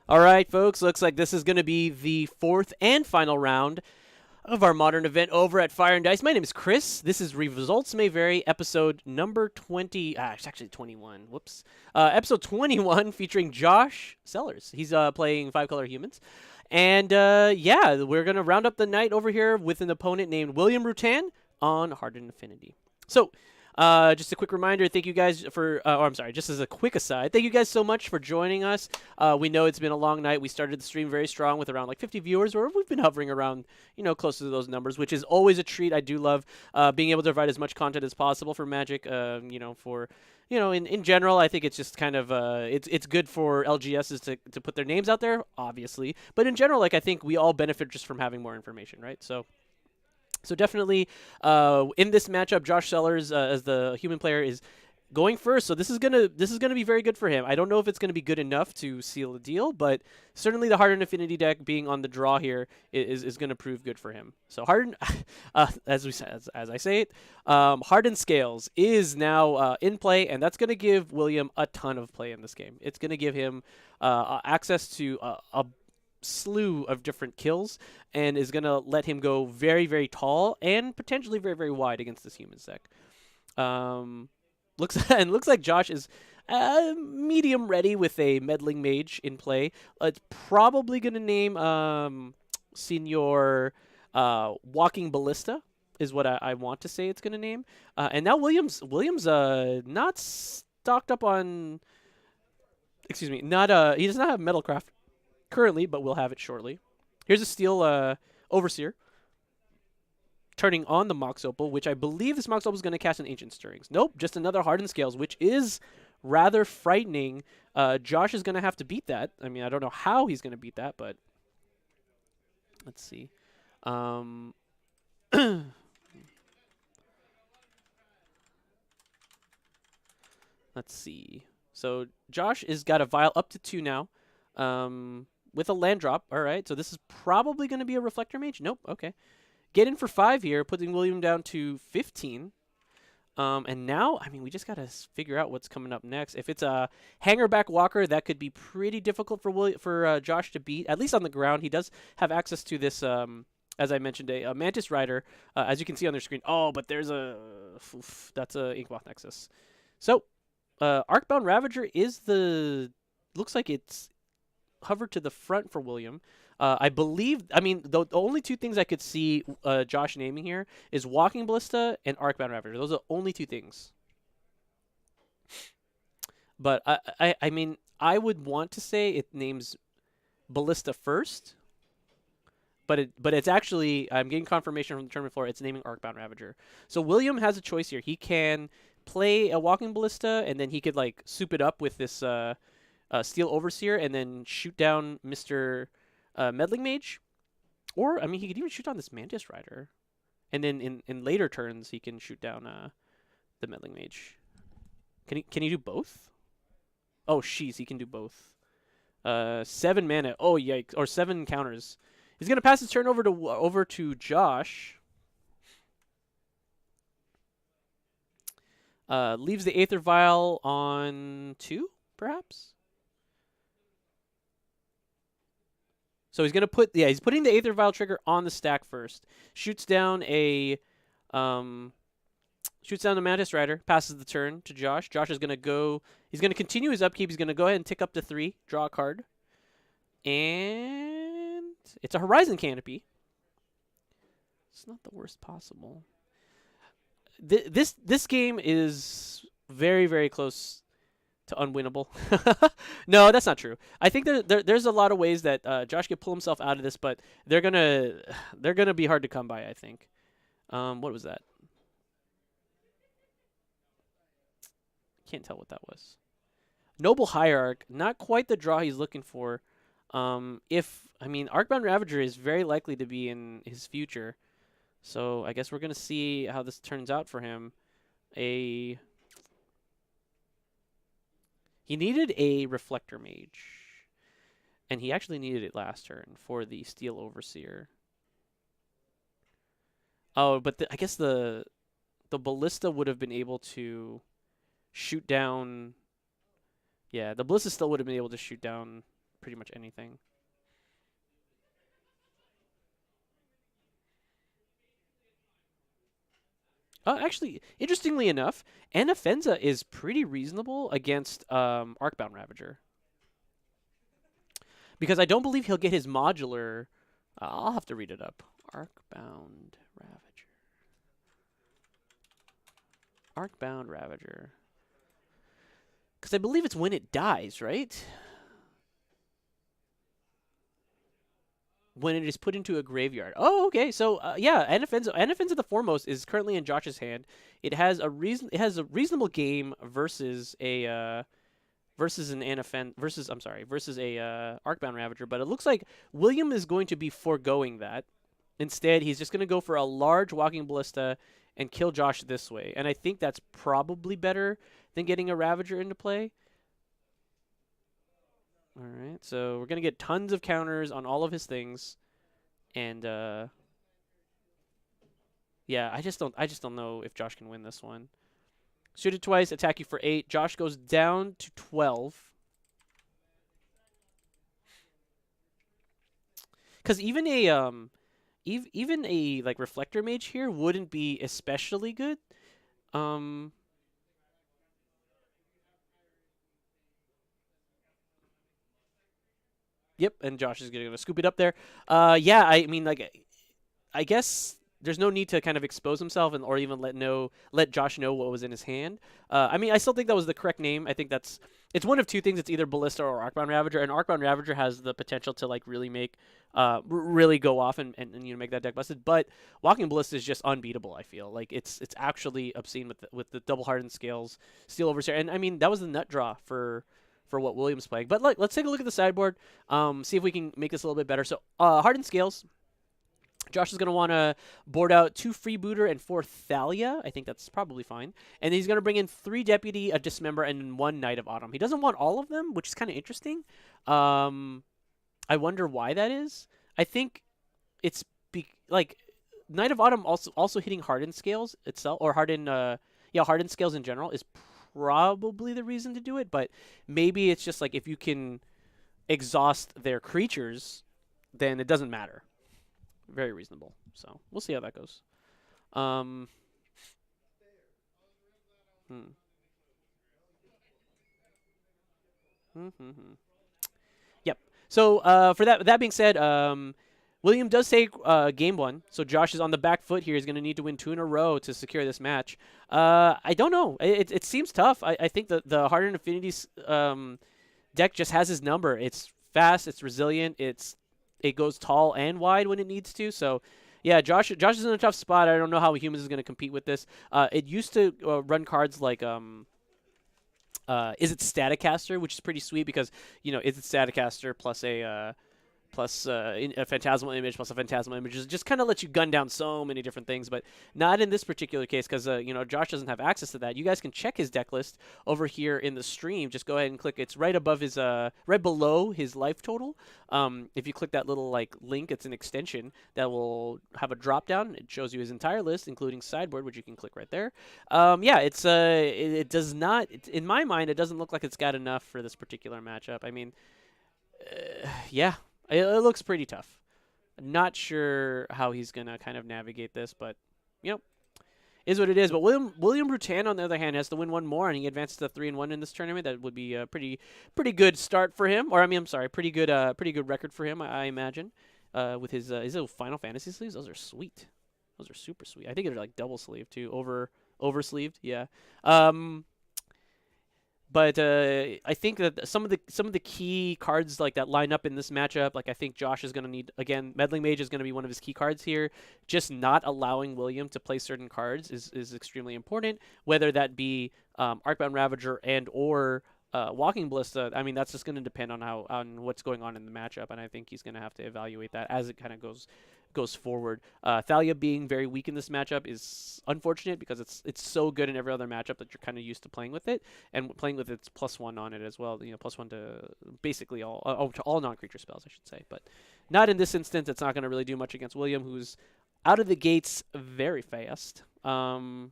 All right, folks, looks like this is going to be the fourth and final round of our modern event over at Fire and Dice. My name is Chris. This is Results May Vary, episode number 20. It's actually 21. Whoops. Episode 21 featuring Josh Sellers. He's playing Five Color Humans. And yeah, we're going to round up the night over here with an opponent named William Rutan on Hardened Affinity. So, just a quick reminder, thank you guys for, I'm sorry, just as a quick aside, thank you guys so much for joining us. We know it's been a long night. We started the stream very strong with around like 50 viewers, or we've been hovering around, close to those numbers, which is always a treat. I do love being able to provide as much content as possible for Magic, in general, I think it's just kind of it's good for LGSs to put their names out there, obviously. But in general, like I think we all benefit just from having more information, right? So definitely, in this matchup, Josh Sellers as the human player is going first. So this is gonna be very good for him. I don't know if it's gonna be good enough to seal the deal, but certainly the Hardened Affinity deck being on the draw here is gonna prove good for him. So Hardened, as I say it, Hardened Scales is now in play, and that's gonna give William a ton of play in this game. It's gonna give him access to a slew of different kills and is going to let him go very, very tall and potentially very, very wide against this human deck. Looks like Josh is medium ready with a meddling mage in play. It's probably going to name Senior Walking Ballista is what I want to say it's going to name. And now Williams not stocked up on. Excuse me, not he does not have Metalcraft currently, but we'll have it shortly. Here's a Steel Overseer, turning on the Mox Opal, which I believe this Mox Opal is going to cast an Ancient Stirrings. Nope, just another Hardened Scales, which is rather frightening. Josh is going to have to beat that. I mean, I don't know how he's going to beat that, but let's see. Let's see. So Josh has got a Vial up to 2 now. With a land drop. All right, so this is probably going to be a Reflector Mage. Nope, okay. Get in for 5 here, putting William down to 15. And now, I mean, we just got to figure out what's coming up next. If it's a Hangerback Walker, that could be pretty difficult for Josh to beat, at least on the ground. He does have access to this, as I mentioned, a Mantis Rider, as you can see on their screen. Oh, but there's that's a Inkmoth Nexus. So, Arcbound Ravager is looks like it's hovered to the front for William. I believe, I mean, the only 2 things I could see Josh naming here is Walking Ballista and Arcbound Ravager. Those are the only 2 things. But I mean, I would want to say it names Ballista first, but it's actually, I'm getting confirmation from the tournament floor, it's naming Arcbound Ravager. So William has a choice here. He can play a Walking Ballista, and then he could like soup it up with this Steel Overseer and then shoot down Mr. Meddling Mage. Or, I mean, he could even shoot down this Mantis Rider. And then in later turns, he can shoot down the Meddling Mage. Can he do both? Oh, sheesh, he can do both. 7 mana. Oh, yikes. Or 7 counters. He's going to pass his turn over to Josh. Leaves the Aether Vial on 2, perhaps? So he's gonna he's putting the Aether Vial trigger on the stack first. Shoots down the Mantis Rider, passes the turn to Josh. Josh is gonna he's gonna continue his upkeep. He's gonna go ahead and tick up to 3, draw a card. And it's a Horizon Canopy. It's not the worst possible. This game is very, very close to unwinnable. No, that's not true. I think there's a lot of ways that Josh could pull himself out of this, but they're gonna be hard to come by, I think. What was that? Can't tell what that was. Noble Hierarch, not quite the draw he's looking for. I mean, Arcbound Ravager is very likely to be in his future, so I guess we're gonna see how this turns out for him. He needed a Reflector Mage, and he actually needed it last turn for the Steel Overseer. Oh, but I guess the Ballista would have been able to shoot down. Yeah, the Ballista still would have been able to shoot down pretty much anything. Actually, interestingly enough, Anafenza is pretty reasonable against Arcbound Ravager because I don't believe he'll get his modular. I'll have to read it up. Arcbound Ravager. Arcbound Ravager. Because I believe it's when it dies, right? When it is put into a graveyard. Oh, okay. So yeah, Anafenza the Foremost is currently in Josh's hand. It has a reasonable game versus a versus an Anafen versus I'm sorry versus a Arcbound Ravager, but it looks like William is going to be foregoing that. Instead, he's just going to go for a large Walking Ballista and kill Josh this way, and I think that's probably better than getting a Ravager into play. All right, so we're going to get tons of counters on all of his things, and yeah, I just don't know if Josh can win this one. Shoot it twice, attack you for 8. Josh goes down to 12. Because even a like reflector mage here wouldn't be especially good. Um, yep, and Josh is gonna scoop it up there. Yeah, I mean like I guess there's no need to kind of expose himself and or even let Josh know what was in his hand. I mean, I still think that was the correct name. I think it's one of two things. It's either Ballista or Arcbound Ravager, and Arcbound Ravager has the potential to like really make really go off and make that deck busted. But Walking Ballista is just unbeatable. I feel like it's actually obscene with the double hardened scales, Steel Overseer, and I mean that was the nut draw for what Williams playing. But let's take a look at the sideboard. See if we can make this a little bit better. So hardened scales. Josh is going to want to board out 2 Freebooter and 4 Thalia. I think that's probably fine. And he's going to bring in 3 Deputy, a Dismember, and 1 Knight of Autumn. He doesn't want all of them, which is kind of interesting. I wonder why that is. I think it's like Knight of Autumn also hitting Hardened Scales itself, or Hardened Scales in general is probably the reason to do it. But maybe it's just like if you can exhaust their creatures, then it doesn't matter. Very reasonable. So we'll see how that goes. Um, hmm. Mm-hmm. Yep. So for that being said, William does take game 1. So Josh is on the back foot here. He's going to need to win 2 in a row to secure this match. I don't know. It seems tough. I think the Hardened Affinity deck just has his number. It's fast. It's resilient. It goes tall and wide when it needs to. So, yeah, Josh is in a tough spot. I don't know how Humans is going to compete with this. It used to run cards like Is It Staticaster, which is pretty sweet because Is It Staticaster plus a phantasmal image plus a phantasmal image just kind of lets you gun down so many different things, but not in this particular case because Josh doesn't have access to that. You guys can check his deck list over here in the stream. Just go ahead and click. It's right above his right below his life total. If you click that little like link, it's an extension that will have a drop down. It shows you his entire list, including sideboard, which you can click right there. Yeah, it does not. In my mind, it doesn't look like it's got enough for this particular matchup. I mean, yeah. It looks pretty tough. I'm not sure how he's going to kind of navigate this, but, is what it is. But William Rutan, on the other hand, has to win one more, and he advances to 3-1 in this tournament. That would be a pretty good start for him. Or, I mean, I'm sorry, pretty good record for him, I imagine, with his Final Fantasy sleeves. Those are sweet. Those are super sweet. I think they're like double sleeve, too. Over sleeved, yeah. But I think that some of the key cards like that line up in this matchup, like I think Josh is going to need, again, Meddling Mage is going to be one of his key cards here. Just not allowing William to play certain cards is extremely important, whether that be Arcbound Ravager and or Walking Ballista. I mean, that's just going to depend on what's going on in the matchup, and I think he's going to have to evaluate that as it kind of goes forward. Thalia being very weak in this matchup is unfortunate because it's so good in every other matchup that you're kind of used to playing with it, and playing with its +1 on it as well. +1 to basically all non-creature spells, I should say. But not in this instance. It's not going to really do much against William, who's out of the gates very fast. Yeah.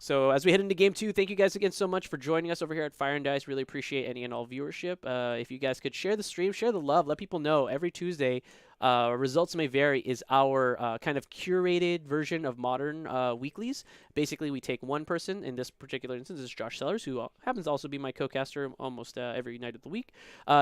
So as we head into game two, thank you guys again so much for joining us over here at Fire and Dice. Really appreciate any and all viewership. If you guys could share the stream, share the love, let people know every Tuesday. Results May Vary is our kind of curated version of modern weeklies. Basically, we take one person. In this particular instance, is Josh Sellers, who happens to also be my co-caster almost every night of the week.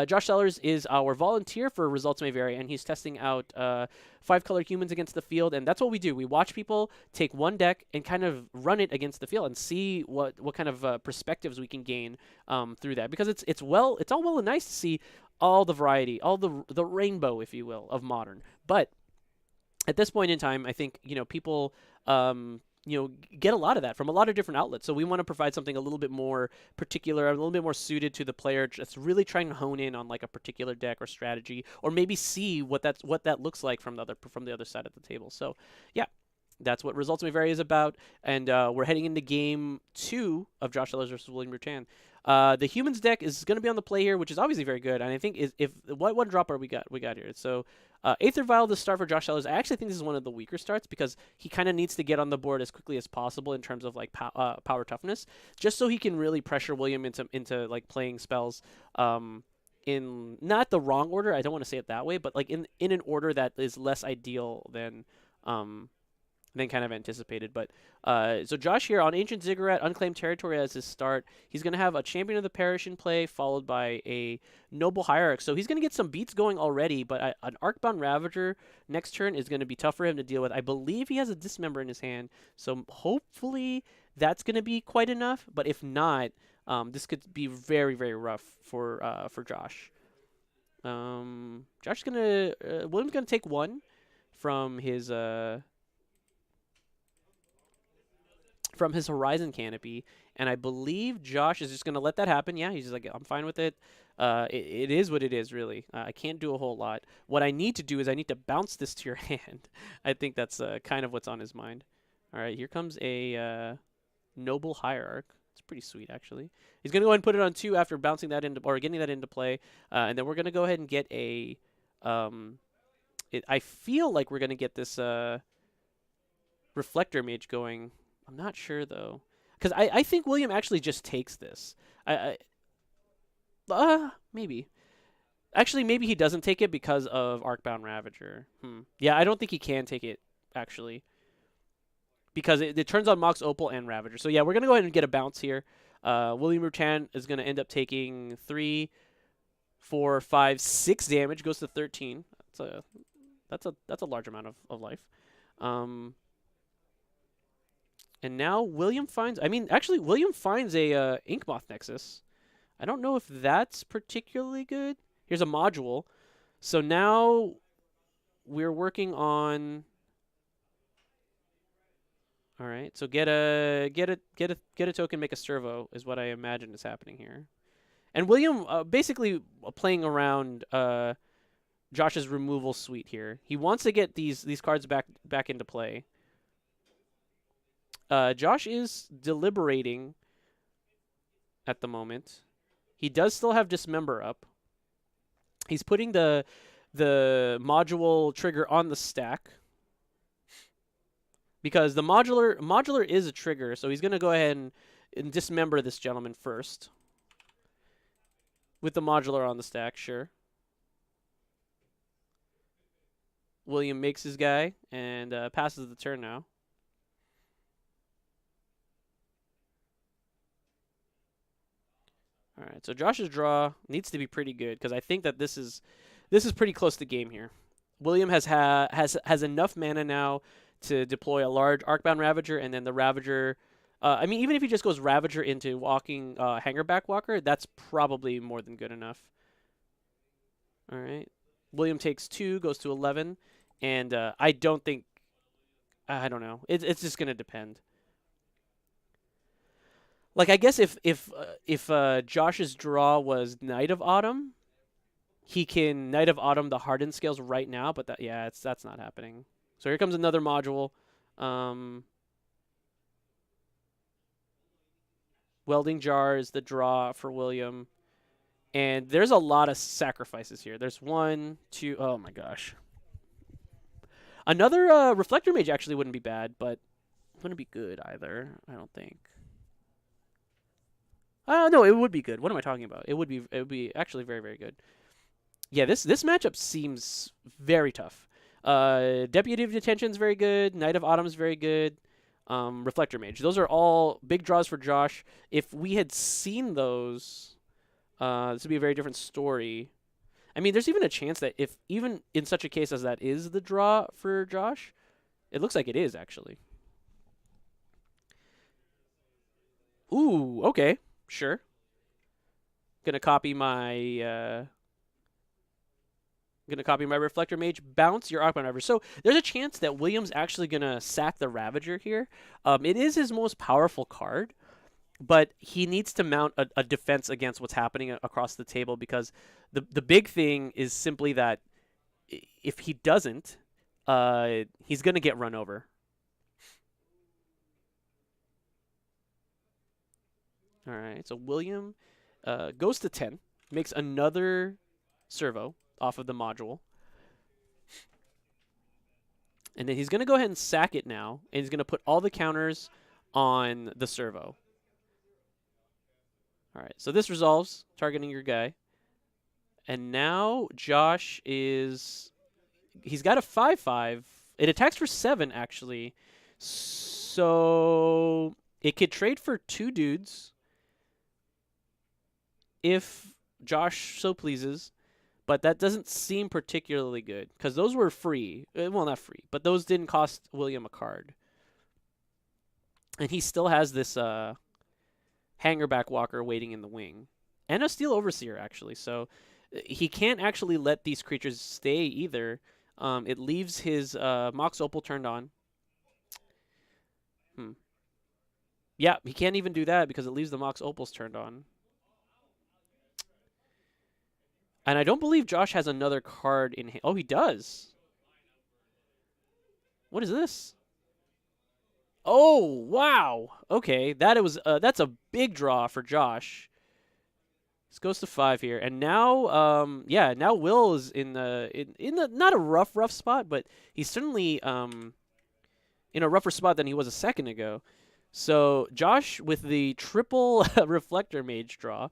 Josh Sellers is our volunteer for Results May Vary, and he's testing out 5-color humans against the field, and that's what we do. We watch people take one deck and kind of run it against the field and see what kind of perspectives we can gain through that. Because it's all well and nice to see all the variety, all the rainbow, if you will, of modern. But at this point in time, I think people get a lot of that from a lot of different outlets. So we want to provide something a little bit more particular, a little bit more suited to the player that's really trying to hone in on like a particular deck or strategy, or maybe see what that looks like from the other side of the table. So yeah, that's what Results May Vary is about. And we're heading into game 2 of Josh Sellers versus William Rutan. The humans deck is going to be on the play here, which is obviously very good. And I think if what one drop are we got here? So Aether Vial to start for Josh Sellers. I actually think this is one of the weaker starts because he kind of needs to get on the board as quickly as possible in terms of like power toughness, just so he can really pressure William into like playing spells in not the wrong order. I don't want to say it that way, but like in an order that is less ideal than kind of anticipated. But so Josh here on Ancient Ziggurat, Unclaimed Territory as his start. He's going to have a Champion of the Parish in play, followed by a Noble Hierarch. So he's going to get some beats going already, but an Arcbound Ravager next turn is going to be tough for him to deal with. I believe he has a Dismember in his hand, so hopefully that's going to be quite enough. But if not, this could be very, very rough for Josh. Josh's going to... William's going to take one from his Horizon Canopy, and I believe Josh is just going to let that happen. Yeah, he's just like, I'm fine with it. It is what it is, really. I can't do a whole lot. What I need to do is I need to bounce this to your hand. I think that's kind of what's on his mind. All right, here comes a Noble Hierarch. It's pretty sweet, actually. He's going to go ahead and put it on 2 after bouncing that into, or getting that into play, and then we're going to go ahead and get a... I feel like we're going to get this Reflector Mage going. I'm not sure, though. Because I think William actually just takes this. Maybe. Actually, maybe he doesn't take it because of Arcbound Ravager. Yeah, I don't think he can take it, actually. Because it turns on Mox Opal and Ravager. So yeah, we're going to go ahead and get a bounce here. William Rutan is going to end up taking 3, 4, 5, 6 damage. Goes to 13. That's a large amount of life. And now William finds... William finds a Inkmoth Nexus. I don't know if that's particularly good. Here's a module. So now we're working on... All right. So get a token, make a servo is what I imagine is happening here. And William basically playing around Josh's removal suite here. He wants to get these cards back into play. Josh is deliberating at the moment. He does still have Dismember up. He's putting the module trigger on the stack because the modular is a trigger, so he's going to go ahead and dismember this gentleman first with the modular on the stack, sure. William makes his guy and passes the turn now. All right, so Josh's draw needs to be pretty good because I think that this is pretty close to game here. William has enough mana now to deploy a large Arcbound Ravager, and then the Ravager. Even if he just goes Ravager into walking Hangerback Walker, that's probably more than good enough. All right, William takes 2, goes to 11, and I don't know. It's just gonna depend. Like, I guess if Josh's draw was Knight of Autumn, he can Knight of Autumn the Hardened scales right now, but that's not happening. So here comes another module. Welding Jar is the draw for William. And there's a lot of sacrifices here. There's 1, 2, oh my gosh. Another Reflector Mage actually wouldn't be bad, but Wouldn't be good either, I don't think. No, it would be good. What am I talking about? It would be actually very, very good. Yeah, this matchup seems very tough. Deputy of Detention's very good. Knight of Autumn's very good. Reflector Mage. Those are all big draws for Josh. If we had seen those, this would be a very different story. I mean, there's even a chance that if even in such a case as that is the draw for Josh, it looks like it is actually. Ooh, okay, sure. Gonna copy my Reflector Mage, bounce your Arcbound Ravager. So there's a chance that William's actually gonna sack the Ravager here. It is his most powerful card, but he needs to mount a defense against what's happening across the table because the big thing is simply that if he doesn't, he's gonna get run over. All right, so William goes to 10, makes another servo off of the module. And then he's going to go ahead and sack it now, and he's going to put all the counters on the servo. All right, so this resolves, targeting your guy. And now Josh is... He's got a 5/5. It attacks for 7, actually. So it could trade for 2 dudes if Josh so pleases. But that doesn't seem particularly good because those were free. Well, not free, but those didn't cost William a card. And he still has this Hangerback Walker waiting in the wing. And a Steel Overseer, actually. So he can't actually let these creatures stay either. It leaves his Mox Opal turned on. Yeah, he can't even do that because it leaves the Mox Opals turned on. And I don't believe Josh has another card in hand. Oh, he does. What is this? Oh, wow. Okay, that's a big draw for Josh. This goes to 5 here, and now, yeah, now Will is in the not a rough spot, but he's certainly in a rougher spot than he was a second ago. So Josh with the triple Reflector Mage draw.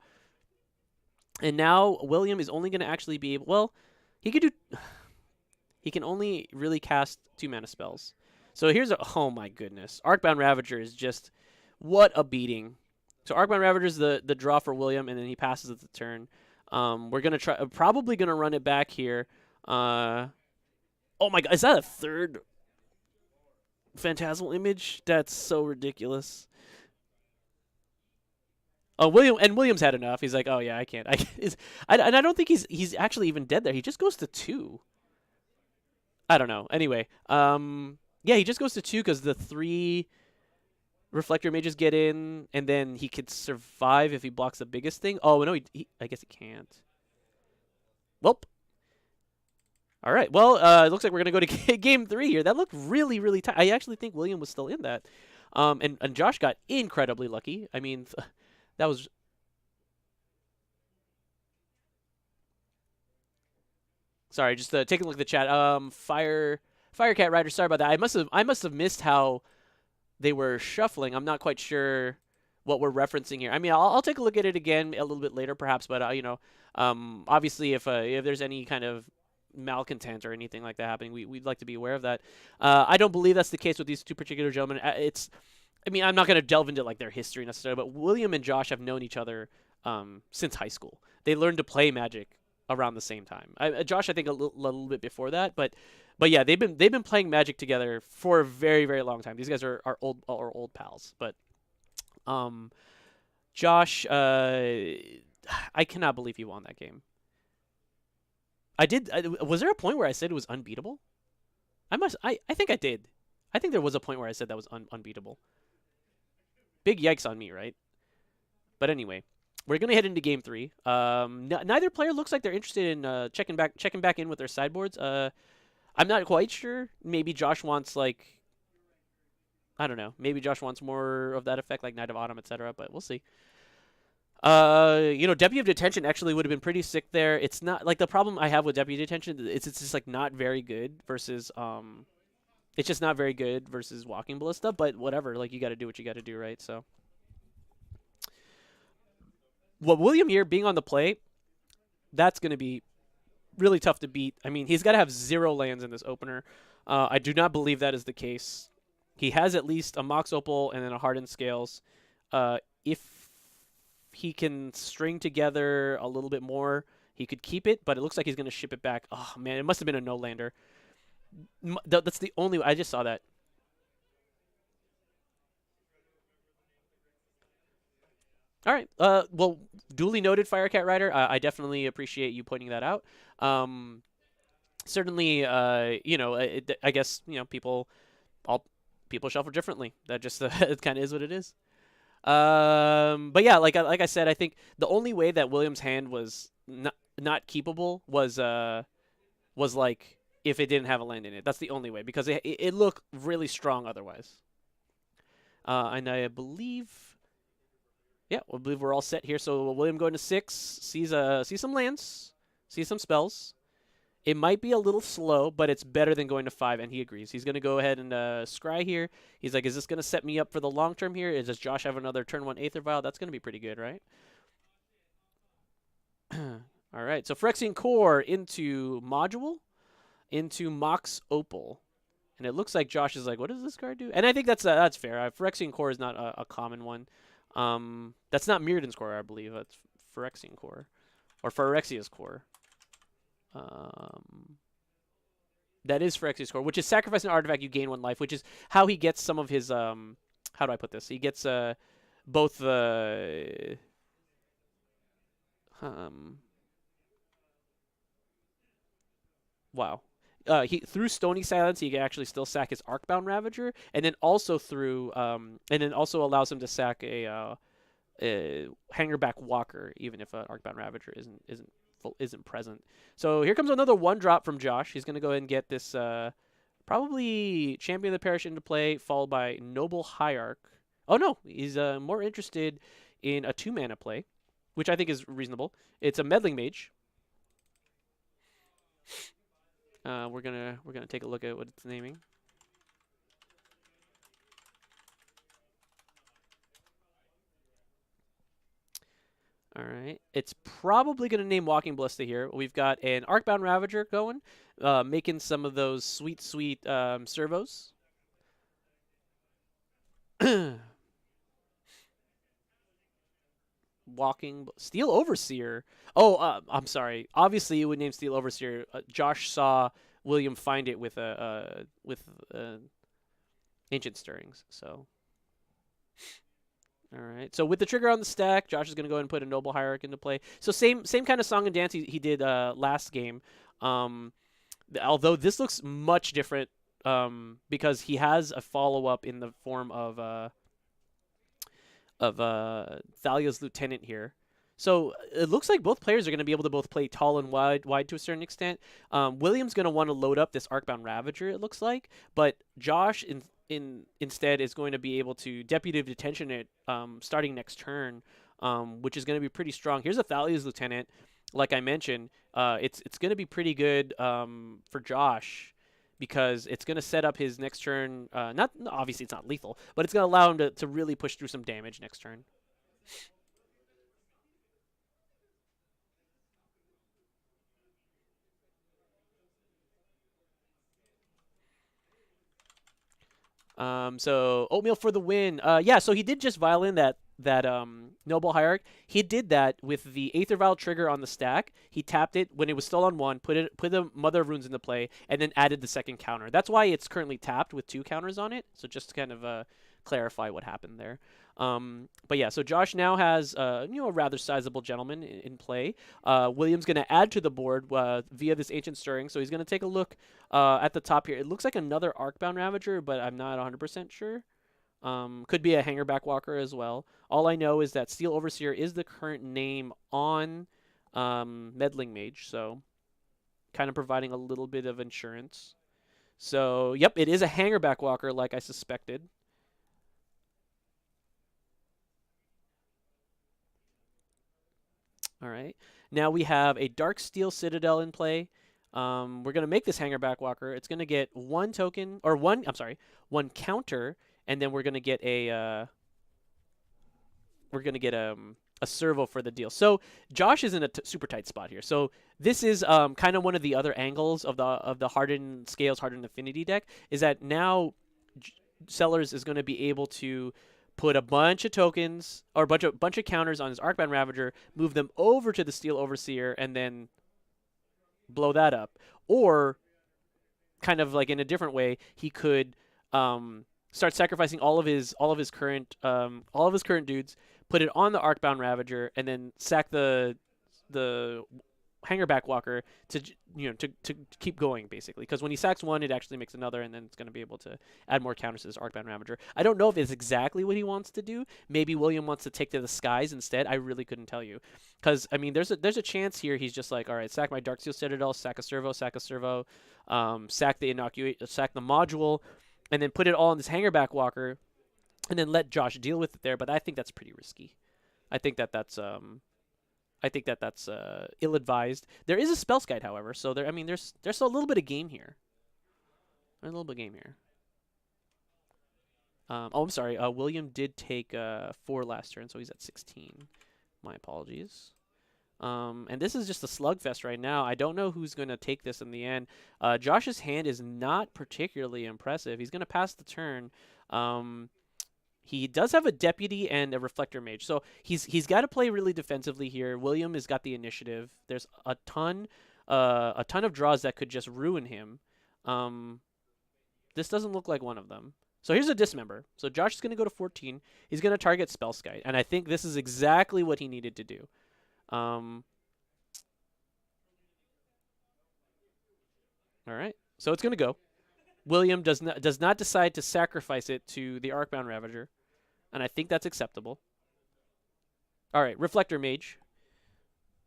And now William is only going to actually be able... Well, he could do... He can only really cast 2 mana spells. So here's a... Oh my goodness. Arcbound Ravager is just... What a beating. So Arcbound Ravager is the draw for William, and then he passes at the turn. We're going to try... Probably going to run it back here. Oh my god. Is that a third Phantasmal Image? That's so ridiculous. Oh, Williams had enough. He's like, oh yeah, I can't. And I don't think he's actually even dead there. He just goes to 2. I don't know. Anyway, yeah, he just goes to 2 because the 3 Reflector Mages get in, and then he could survive if he blocks the biggest thing. Oh no, I guess he can't. Welp. All right. Well, it looks like we're gonna go to game 3 here. That looked really, really tight. I actually think William was still in that. And Josh got incredibly lucky. I mean. That was... Sorry, just taking a look at the chat. Firecat Rider, sorry about that. I must have missed how they were shuffling. I'm not quite sure what we're referencing here. I mean, I'll take a look at it again a little bit later, perhaps. But you know, obviously, if there's any kind of malcontent or anything like that happening, we'd like to be aware of that. I don't believe that's the case with these 2 particular gentlemen. I mean, I'm not going to delve into like their history necessarily, but William and Josh have known each other since high school. They learned to play Magic around the same time. Josh, I think a little bit before that, but yeah, they've been playing Magic together for a very, very long time. These guys are old pals. But Josh, I cannot believe he won that game. Was there a point where I said it was unbeatable? I think I did. I think there was a point where I said that was unbeatable. Big yikes on me, right? But anyway, we're gonna head into game 3. Neither player looks like they're interested in checking back in with their sideboards. I'm not quite sure. Maybe Josh wants like, I don't know. Maybe Josh wants more of that effect, like Knight of Autumn, etc. But we'll see. You know, Deputy of Detention actually would have been pretty sick there. It's not like the problem I have with Deputy Detention. It's just like not very good versus It's just not very good versus Walking Ballista, but whatever. Like, you got to do what you got to do, right? So, well, William here being on the play, that's going to be really tough to beat. I mean, he's got to have 0 lands in this opener. I do not believe that is the case. He has at least a Mox Opal and then a Hardened Scales. If he can string together a little bit more, he could keep it, but it looks like he's going to ship it back. Oh, man, it must have been a no-lander. That's the only. I just saw that. All right. Well, duly noted, Firecat Rider. I definitely appreciate you pointing that out. Um, certainly, I guess all people shuffle differently. That just it kind of is what it is. But yeah, like I said, I think the only way that Williams' hand was not keepable was like if it didn't have a land in it. That's the only way because it looked really strong otherwise. And I believe, yeah, I believe we're all set here. So William going to 6, sees some lands, sees some spells. It might be a little slow, but it's better than going to 5, and he agrees. He's going to go ahead and scry here. He's like, is this going to set me up for the long term here? Does Josh have another turn 1 Aether Vial? That's going to be pretty good, right? All right, so Phyrexian Core into Module, into Mox Opal. And it looks like Josh is like, what does this card do? And I think that's fair. Phyrexian Core is not a common one. That's not Mirrodin's Core, I believe. That's Phyrexian Core. Or Phyrexia's Core. That is Phyrexia's Core, which is sacrifice an artifact, you gain 1 life, which is how he gets some of his, how do I put this? He gets both the, wow. He through Stony Silence, he can actually still sack his Arcbound Ravager, and then also allows him to sack a Hangerback Walker, even if an Arcbound Ravager isn't present. So here comes another 1-drop from Josh. He's gonna go ahead and get this probably Champion of the Parish into play, followed by Noble Hierarch. Oh no, he's more interested in a 2-mana play, which I think is reasonable. It's a Meddling Mage. We're gonna take a look at what it's naming. All right. It's probably going to name Walking Ballista here. We've got an Arcbound Ravager going, making some of those sweet servos. Steel Overseer. Oh, I'm sorry. Obviously, you would name Steel Overseer. Josh saw William find it with Ancient Stirrings. So, all right. So with the trigger on the stack, Josh is going to go ahead and put a Noble Hierarch into play. So same kind of song and dance he did last game. Although this looks much different because he has a follow up in the form of Thalia's Lieutenant here. So it looks like both players are going to be able to both play tall and wide to a certain extent. William's going to want to load up this Arcbound Ravager, it looks like, but Josh instead is going to be able to Deputy of Detention it starting next turn, which is going to be pretty strong. Here's a Thalia's Lieutenant. Like I mentioned, it's going to be pretty good for Josh because it's going to set up his next turn. Not obviously it's not lethal, but it's going to allow him to really push through some damage next turn. So Oatmeal for the win. Yeah, so he did just violin that Noble Hierarch. He did that with the Aether Vial trigger on the stack. He tapped it when it was still on 1, put the Mother of Runes into play, and then added the second counter. That's why it's currently tapped with 2 counters on it. So just to kind of clarify what happened there. But yeah, so Josh now has a rather sizable gentleman in play. William's going to add to the board via this Ancient Stirring. So he's going to take a look at the top here. It looks like another Arcbound Ravager, but I'm not 100% sure. Could be a Hangerback Walker as well. All I know is that Steel Overseer is the current name on Meddling Mage, so kind of providing a little bit of insurance. So, yep, it is a Hangerback Walker like I suspected. All right. Now we have a Dark Steel Citadel in play. We're gonna make this Hangerback Walker. It's gonna get one token or one. I'm sorry, one counter, and then we're gonna get a servo for the deal. So Josh is in a super tight spot here. So this is kind of one of the other angles of the Hardened Scales, Hardened Affinity deck is that now Sellers is going to be able to put a bunch of tokens or a bunch of counters on his Arcbound Ravager, move them over to the Steel Overseer, and then blow that up. Or kind of like in a different way, he could start sacrificing all of his current dudes, put it on the Arcbound Ravager, and then sack the Hangerback Walker to to keep going basically. Because when he sacks one, it actually makes another, and then it's going to be able to add more counters to his Arcbound Ravager. I don't know if it's exactly what he wants to do. Maybe William wants to take to the skies instead. I really couldn't tell you. Because I mean, there's a chance here he's just like, all right, sack my Darksteel Citadel, sack a servo, sack the module, and then put it all in this Hangerback Walker, and then let Josh deal with it there. But I think that's pretty risky. I think that's ill-advised. There is a Spell's Guide, however, so there's a little bit of game here. There's a little bit of game here. I'm sorry. William did take 4 last turn, so he's at 16. My apologies. And this is just a slugfest right now. I don't know who's going to take this in the end. Josh's hand is not particularly impressive. He's going to pass the turn. He does have a Deputy and a Reflector Mage, so he's got to play really defensively here. William has got the initiative. There's a ton of draws that could just ruin him. This doesn't look like one of them. So here's a Dismember. So Josh is going to go to 14. He's going to target Spellskite, and I think this is exactly what he needed to do. All right, so it's going to go. William does not decide to sacrifice it to the Arcbound Ravager, and I think that's acceptable. All right, Reflector Mage.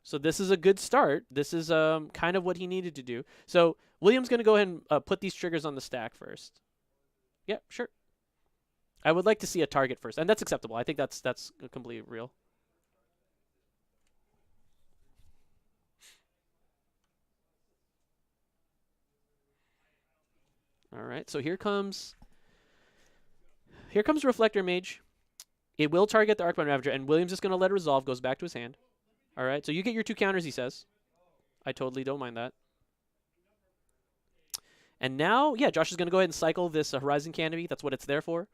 So this is a good start. This is kind of what he needed to do. So William's going to go ahead and put these triggers on the stack first. Yeah, sure. I would like to see a target first, and that's acceptable. I think that's completely real. All right, so here comes Reflector Mage. It will target the Arcbound Ravager, and William's just going to let it resolve, goes back to his hand. All right, so you get your 2 counters, he says. I totally don't mind that. And now, yeah, Josh is going to go ahead and cycle this Horizon Canopy. That's what it's there for.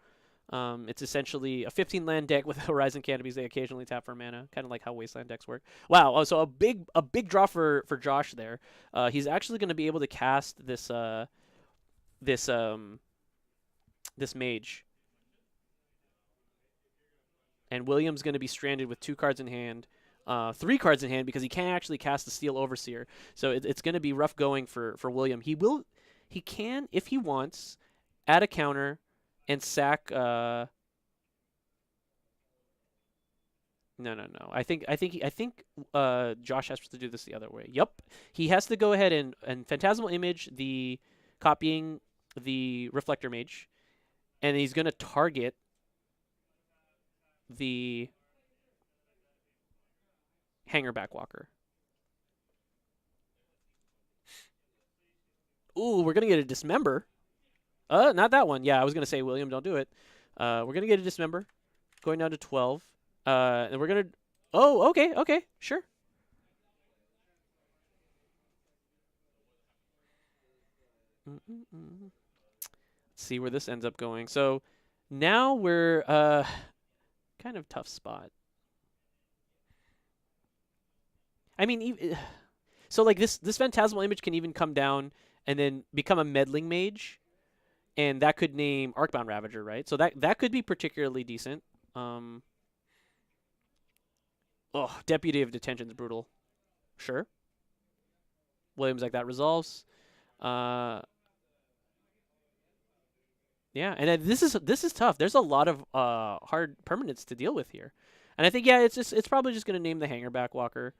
It's essentially a 15-land deck with Horizon Canopies. They occasionally tap for mana, kind of like how Wasteland decks work. Wow, so a big draw for Josh there. He's actually going to be able to cast this Mage. And William's going to be stranded with 2 cards in hand. 3 cards in hand because he can't actually cast the Steel Overseer. So it's going to be rough going for William. He can, if he wants, add a counter and sack. No. I think Josh has to do this the other way. Yep, he has to go ahead and Phantasmal Image the copying the Reflector Mage, and he's going to target the Hangerback Walker. Ooh, we're going to get a Dismember. Not that one. Yeah, I was going to say, William, don't do it. We're going to get a Dismember. Going down to 12. And we're going to... Oh, okay, sure. Let's see where this ends up going. So now we're kind of tough spot. I mean, so like this Phantasmal Image can even come down and then become a Meddling Mage, and that could name Arcbound Ravager, right? So that could be particularly decent. Deputy of Detention is brutal. Sure. Williams like that resolves. Yeah, and then this is tough. There's a lot of hard permanents to deal with here, and I think it's probably just gonna name the Hangerback Walker.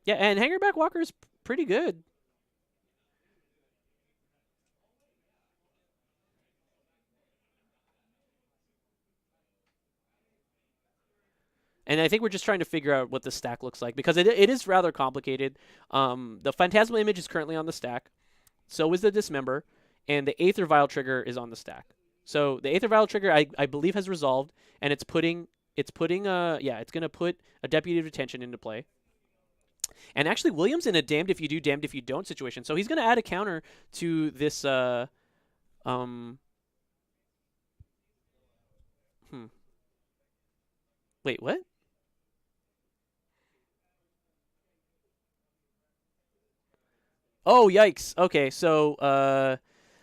Yeah, and Hangerback Walker is pretty good. And I think we're just trying to figure out what the stack looks like because it is rather complicated. The Phantasmal Image is currently on the stack. So is the Dismember, and the Aether Vial trigger is on the stack. So the Aether Vial trigger, I believe, has resolved, and it's gonna put a Deputy of Detention into play. And actually, William's in a damned if you do, damned if you don't situation. So he's gonna add a counter to this. Um, hmm. Wait, what? Oh, yikes. Okay, so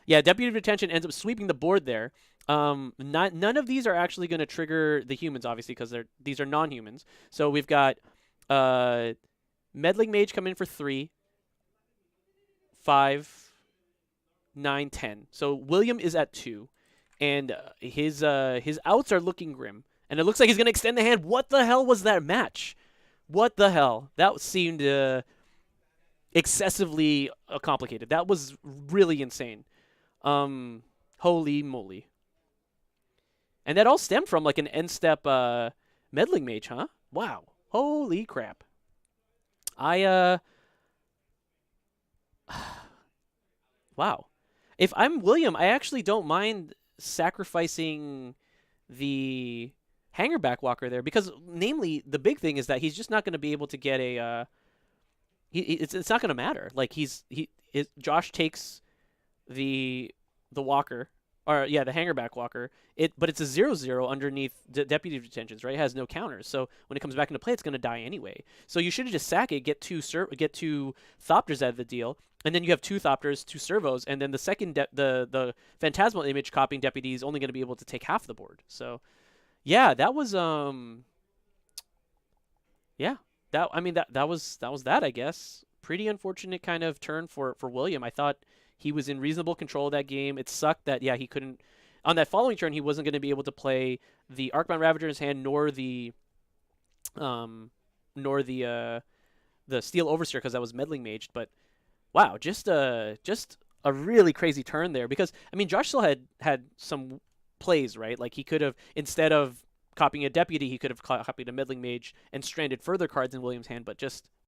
yeah, Deputy of Detention ends up sweeping the board there. None of these are actually going to trigger the humans, obviously, because these are non-humans. So we've got uh, Meddling Mage come in for 3, 5, 9, 10. So William is at 2, and his outs are looking grim, and it looks like he's going to extend the hand. What the hell was that match? What the hell? That seemed excessively complicated. That was really insane. Um, Holy moly! And that all stemmed from like an end step meddling mage, huh? Wow! Holy crap! I wow. If I'm William, I actually don't mind sacrificing the hanger back walker there because, namely, the big thing is that he's just not going to be able to get a. It's not going to matter. Like Josh takes the walker, or yeah, the hangerback walker. But it's a 0/0 underneath deputy detentions, right? It has no counters, so when it comes back into play, it's going to die anyway. So you should have just sack it, get two Thopters out of the deal, and then you have two Thopters, two servos, and then the second the phantasmal image copying deputy is only going to be able to take half the board. So yeah, that was yeah, that was that, I guess. Pretty unfortunate kind of turn for William. I thought he was in reasonable control of that game. It sucked that yeah he couldn't on that following turn he wasn't going to be able to play the Arcbound Ravager in his hand um nor the Steel Overseer because that was meddling mage. But wow, just a really crazy turn there because I mean Josh still had some plays, right? Like he could have, instead of copying a deputy, he could have copied a meddling mage and stranded further cards in William's hand, but just